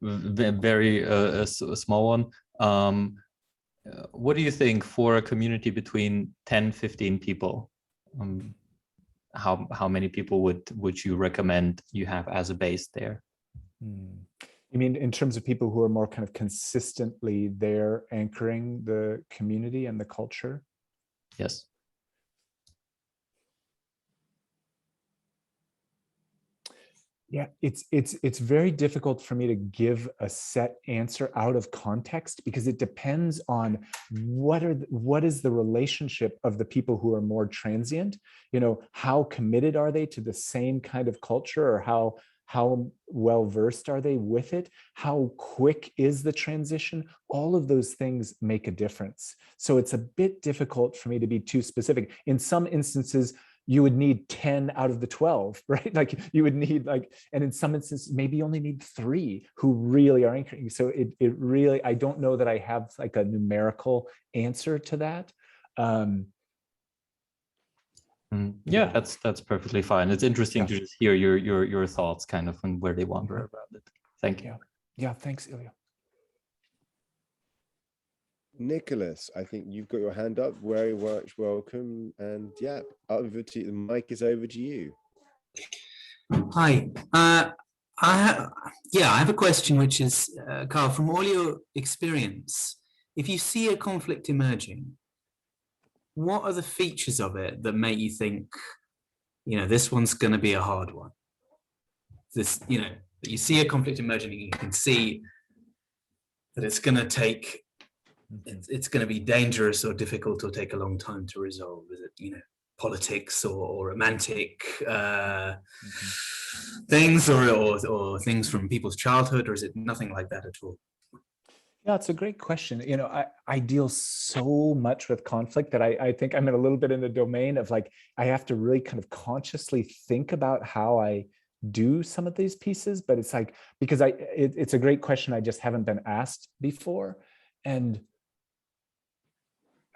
Very a small one. What do you think for a community between 10, 15 people? How many people would you recommend you have as a base there? You mean in terms of people who are more kind of consistently there anchoring the community and the culture? Yes. Yeah, it's very difficult for me to give a set answer out of context because it depends on what is the relationship of the people who are more transient. You know, how committed are they to the same kind of culture, or how well versed are they with it? How quick is the transition? All of those things make a difference. So it's a bit difficult for me to be too specific. In some instances, you would need 10 out of the 12, right? Like you would need and in some instances, maybe you only need 3 who really are anchoring. So it really, I don't know that I have like a numerical answer to that. Yeah, that's perfectly fine. It's interesting to just hear your thoughts kind of and where they wander about it. Thank you. Yeah, thanks, Ilya. Nicholas, I think you've got your hand up. Very much welcome. And yeah, over to you. The mic is over to you. Hi. I have a question, which is, Karl, from all your experience, if you see a conflict emerging, what are the features of it that make you think, this one's going to be a hard one? This, you see a conflict emerging, and you can see that it's going to take. It's going to be dangerous or difficult or take a long time to resolve. Is it, politics or romantic things or things from people's childhood, or is it nothing like that at all? Yeah, it's a great question. I deal so much with conflict that I think I'm in a little bit in the domain of I have to really kind of consciously think about how I do some of these pieces, but it's because it's a great question. I just haven't been asked before. And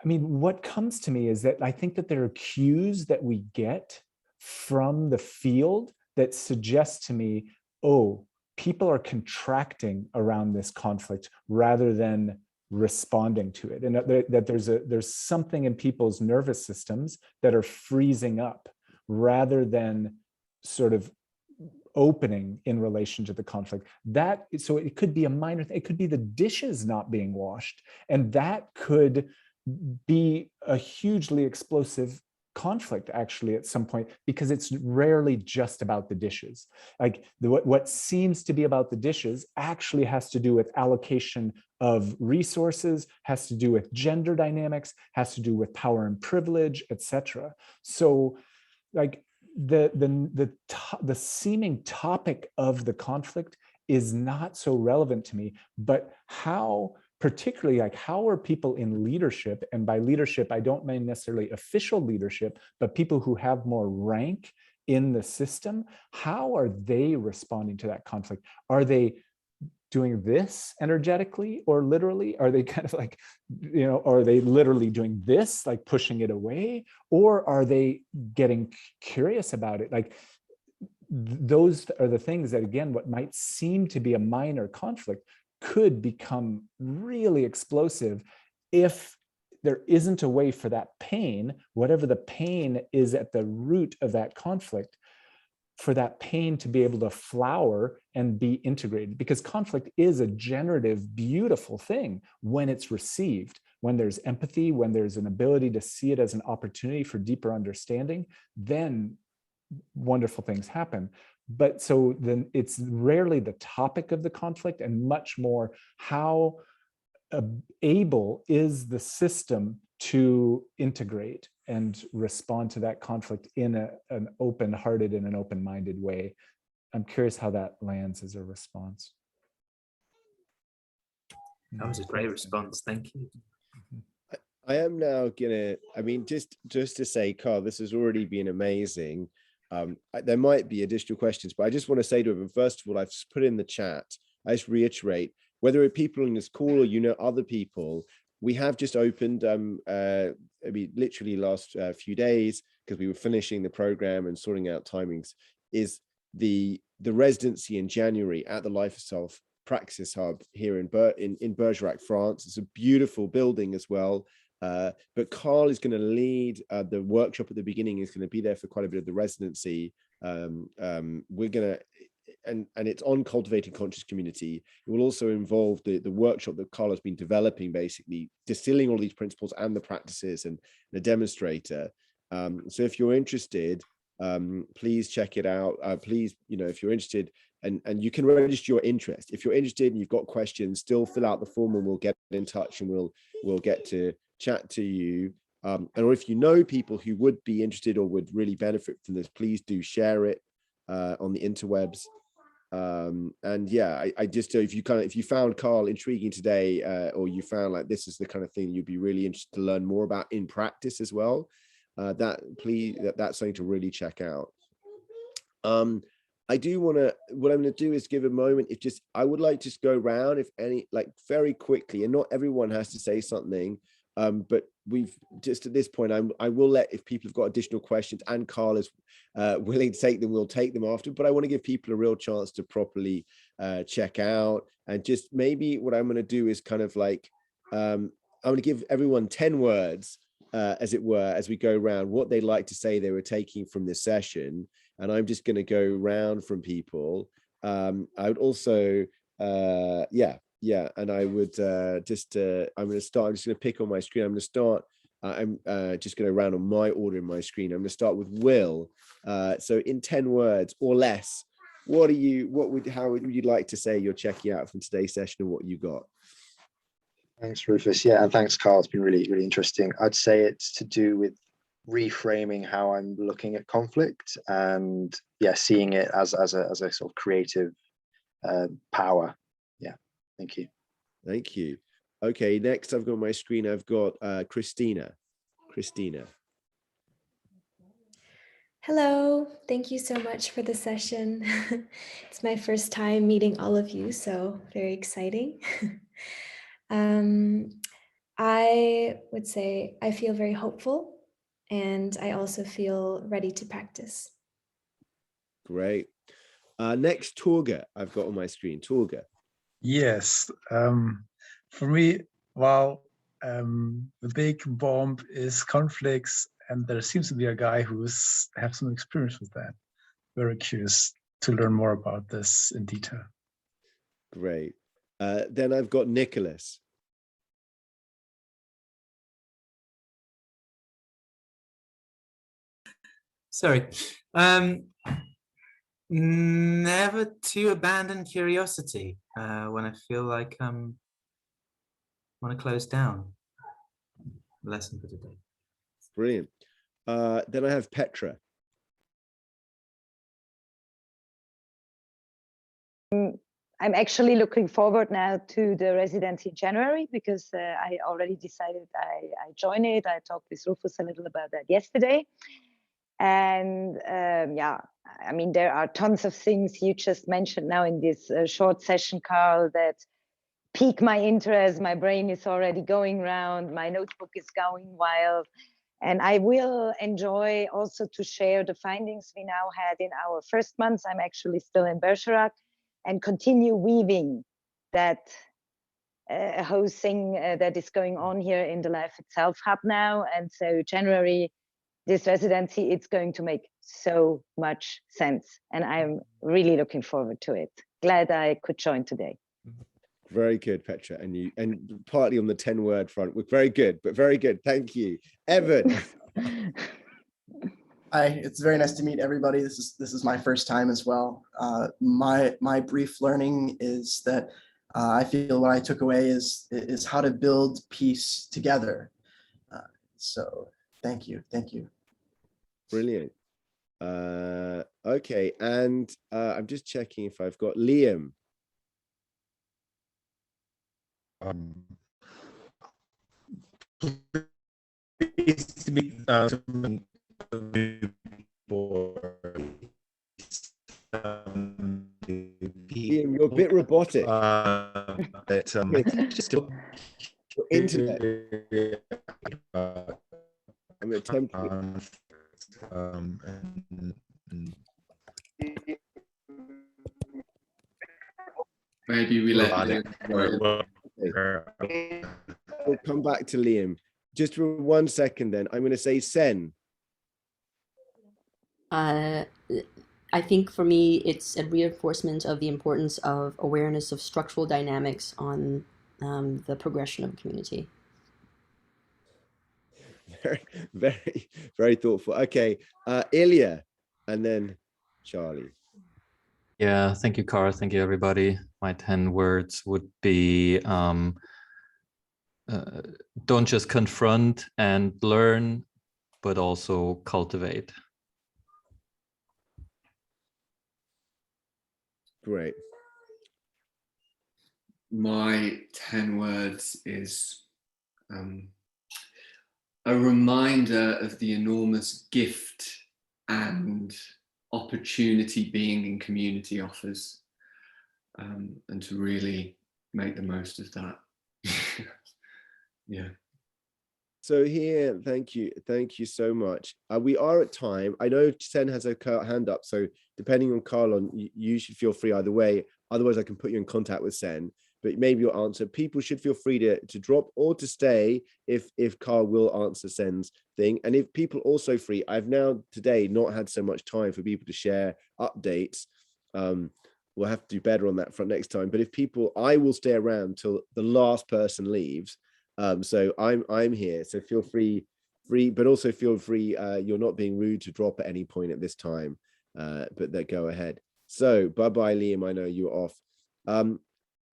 I mean, what comes to me is that I think that there are cues that we get from the field that suggest to me, oh, people are contracting around this conflict rather than responding to it. And that there's something in people's nervous systems that are freezing up rather than sort of opening in relation to the conflict. So it could be a minor thing. It could be the dishes not being washed. And that could be a hugely explosive conflict actually at some point, because it's rarely just about the dishes. What seems to be about the dishes actually has to do with allocation of resources, has to do with gender dynamics, has to do with power and privilege, etc. So the seeming topic of the conflict is not so relevant to me, but particularly how are people in leadership, and by leadership I don't mean necessarily official leadership, but people who have more rank in the system, how are they responding to that conflict? Are they doing this energetically or literally? Are they kind of like, are they literally doing this, like pushing it away? Or are they getting curious about it? Like, those are the things that, again, what might seem to be a minor conflict could become really explosive if there isn't a way for that pain, whatever the pain is at the root of that conflict, for that pain to be able to flower and be integrated. Because conflict is a generative, beautiful thing when it's received, when there's empathy, when there's an ability to see it as an opportunity for deeper understanding, then wonderful things happen. But so then it's rarely the topic of the conflict, and much more how able is the system to integrate and respond to that conflict in an open-hearted and an open-minded way. I'm curious how that lands as a response. That was a great response. Thank you. I am now gonna, just to say, Karl, this has already been amazing. There might be additional questions, but I just want to say to everyone, first of all, I've put in the chat, I just reiterate, whether it's people in this call or other people, we have just opened, literally last few days, because we were finishing the program and sorting out timings, is the residency in January at the Life Itself Praxis Hub here in Bergerac, France. It's a beautiful building as well. But Karl is going to lead the workshop at the beginning. Is going to be there for quite a bit of the residency. We're going to, and it's on cultivating conscious community. It will also involve the workshop that Karl has been developing, basically distilling all these principles and the practices, and the demonstrator. So if you're interested, please check it out. Please, if you're interested, and you can register your interest. If you're interested and you've got questions, still fill out the form and we'll get in touch and we'll get to chat to you. And or if you know people who would be interested or would really benefit from this, please do share it on the interwebs. And yeah, I just, if you found Karl intriguing today, or you found like this is the kind of thing you'd be really interested to learn more about in practice as well, that's something to really check out. I do want to, what I'm going to do is give a moment, I would like to just go around, if any, like very quickly, and not everyone has to say something, but we've just at this point, I will let, if people have got additional questions and Karl is willing to take them, we'll take them after, but I want to give people a real chance to properly check out. And just maybe what I'm going to do is kind of like, I'm going to give everyone 10 words, as it were, as we go around, what they'd like to say they were taking from this session. And I'm just going to go round from people. I would also, and I would I'm going to start, I'm just going to pick on my screen. I'm going to start, I'm just going to round on my order in my screen. I'm going to start with Will. So in 10 words or less, how would you like to say you're checking out from today's session and what you got? Thanks, Rufus. Yeah, and thanks, Karl. It's been really, really interesting. I'd say it's to do with reframing how I'm looking at conflict, and seeing it as a sort of creative power. Yeah, thank you. Thank you. Okay, next I've got my screen, I've got Christina. Hello, thank you so much for the session. It's my first time meeting all of you, so very exciting. I would say I feel very hopeful, and I also feel ready to practice. Great. Next, Torga, I've got on my screen. Torga. Yes. For me, the big bomb is conflicts, and there seems to be a guy who's have some experience with that. Very curious to learn more about this in detail. Great. Then I've got Nicholas. Sorry. Never to abandon curiosity when I feel like I want to close down. Lesson for today. Brilliant. Then I have Petra. I'm actually looking forward now to the residency in January, because I already decided I join it. I talked with Rufus a little about that yesterday. And yeah, I mean, there are tons of things you just mentioned now in this short session, Karl, that pique my interest. My brain is already going round, my notebook is going wild. And I will enjoy also to share the findings we now had in our first months. I'm actually still in Bergerac, and continue weaving that whole thing that is going on here in the Life Itself Hub now. And so January, this residency, it's going to make so much sense. And I'm really looking forward to it. Glad I could join today. Very good, Petra. And partly on the 10-word front, we're very good, but very good. Thank you. Evan. Hi, it's very nice to meet everybody. This is my first time as well. My brief learning is that I feel what I took away is how to build peace together. So thank you. Brilliant. Okay, and I'm just checking if I've got Liam. Pleased to meet Liam, you're a bit robotic. Your internet. I'm attempting. Maybe we let Liam. We'll come back to Liam. Just for 1 second then, I'm going to say Sen. I think for me, it's a reinforcement of the importance of awareness of structural dynamics on the progression of a community. Very, very thoughtful. Okay, Ilya, and then Charlie. Yeah, thank you, Karl. Thank you, everybody. My 10 words would be don't just confront and learn, but also cultivate. Great. My 10 words is a reminder of the enormous gift and opportunity being in community offers, and to really make the most of that. Yeah. So here, thank you so much. We are at time. I know Sen has a hand up, so depending on Karl, you should feel free either way. Otherwise, I can put you in contact with Sen. But maybe your answer. People should feel free to drop or to stay if Karl will answer Sen's thing. And if people also free, I've now today not had so much time for people to share updates. We'll have to do better on that front next time. But if people, I will stay around till the last person leaves. So I'm here. So feel free, but also feel free. You're not being rude to drop at any point at this time. But go ahead. So bye, Liam. I know you're off.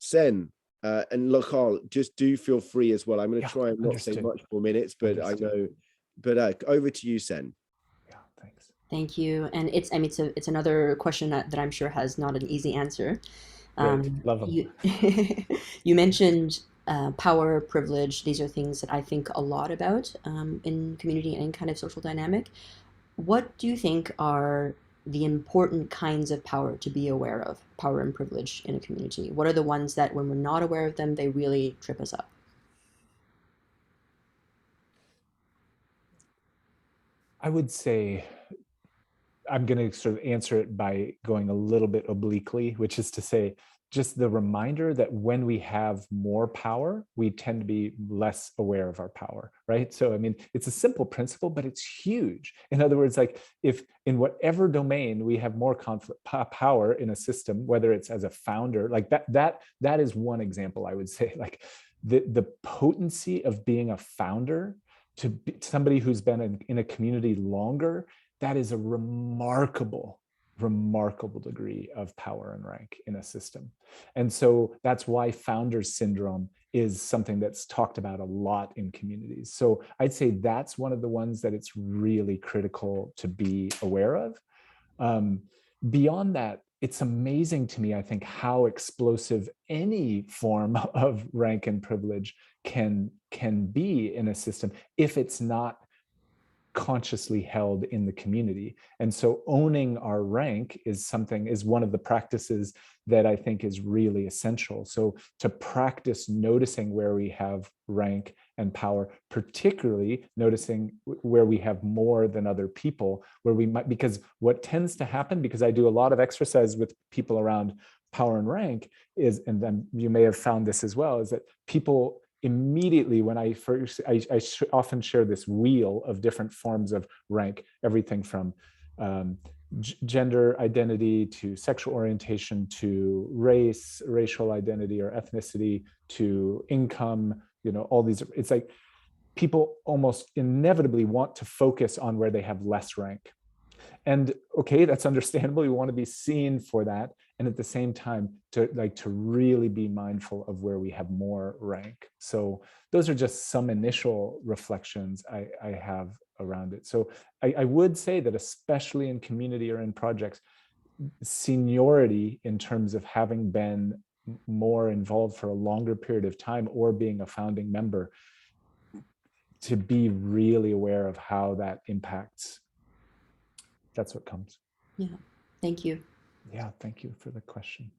Sen and look, Karl, just do feel free as well. I'm going to try and not say much more minutes, but I know. But over to you, Sen. Yeah, thanks. Thank you. And it's another question that I'm sure has not an easy answer. Love them. You mentioned power, privilege. These are things that I think a lot about in community and kind of social dynamic. What do you think are the important kinds of power to be aware of, power and privilege in a community? What are the ones that when we're not aware of them, they really trip us up? I would say, I'm going to sort of answer it by going a little bit obliquely, which is to say, just the reminder that when we have more power, we tend to be less aware of our power, right? So, I mean, it's a simple principle, but it's huge. In other words, like if in whatever domain we have more power in a system, whether it's as a founder, like that is one example, I would say, like the potency of being a founder to somebody who's been in a community longer, that is a remarkable degree of power and rank in a system. And so that's why founders syndrome is something that's talked about a lot in communities. So I'd say that's one of the ones that it's really critical to be aware of. Beyond that, it's amazing to me, I think, how explosive any form of rank and privilege can be in a system if it's not consciously held in the community. And so owning our rank is one of the practices that I think is really essential. So to practice noticing where we have rank and power, particularly noticing where we have more than other people, where we might, because what tends to happen, because I do a lot of exercise with people around power and rank is, and then you may have found this as well, is that people immediately, when I often share this wheel of different forms of rank, everything from gender identity to sexual orientation to racial identity or ethnicity to income, all these, it's like people almost inevitably want to focus on where they have less rank. And okay, that's understandable. You want to be seen for that. And at the same time, to really be mindful of where we have more rank. So those are just some initial reflections I have around it. So I would say that especially in community or in projects, seniority in terms of having been more involved for a longer period of time or being a founding member, to be really aware of how that impacts. That's what comes. Yeah, thank you. Yeah, thank you for the question.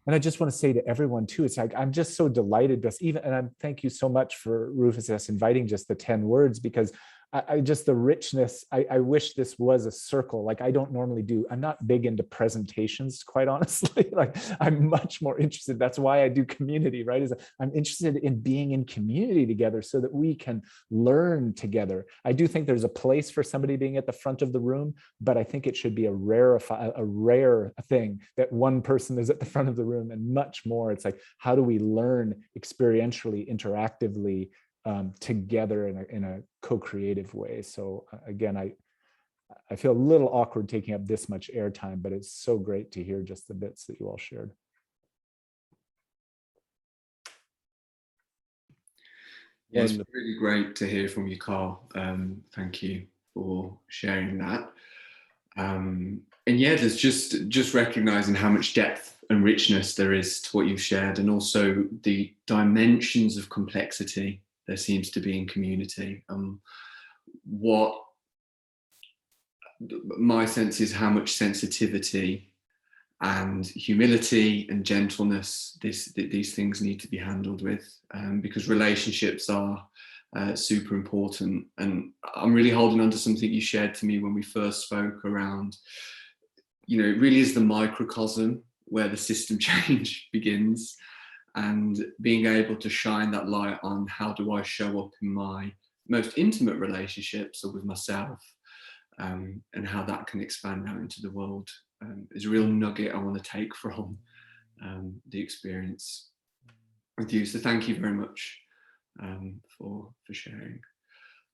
And I just want to say to everyone too, it's like, I'm just so delighted, and thank you so much for Rufus inviting just the 10 words, because I just, the richness, I wish this was a circle. Like I don't normally do, I'm not big into presentations, quite honestly. Like I'm much more interested, that's why I do community, right? Is I'm interested in being in community together so that we can learn together. I do think there's a place for somebody being at the front of the room, but I think it should be a rare thing that one person is at the front of the room, and much more, it's like, how do we learn experientially, interactively, together in a co-creative way. So again, I feel a little awkward taking up this much airtime, but it's so great to hear just the bits that you all shared. Yeah, it's really great to hear from you, Karl. Thank you for sharing that. And yeah, there's just recognizing how much depth and richness there is to what you've shared, and also the dimensions of complexity there seems to be in community. What my sense is how much sensitivity and humility and gentleness these things need to be handled with, because relationships are super important. And I'm really holding on to something you shared to me when we first spoke around, it really is the microcosm where the system change begins, and being able to shine that light on how do I show up in my most intimate relationships or with myself, and how that can expand out into the world, is a real nugget I want to take from the experience with you. So thank you very much for sharing.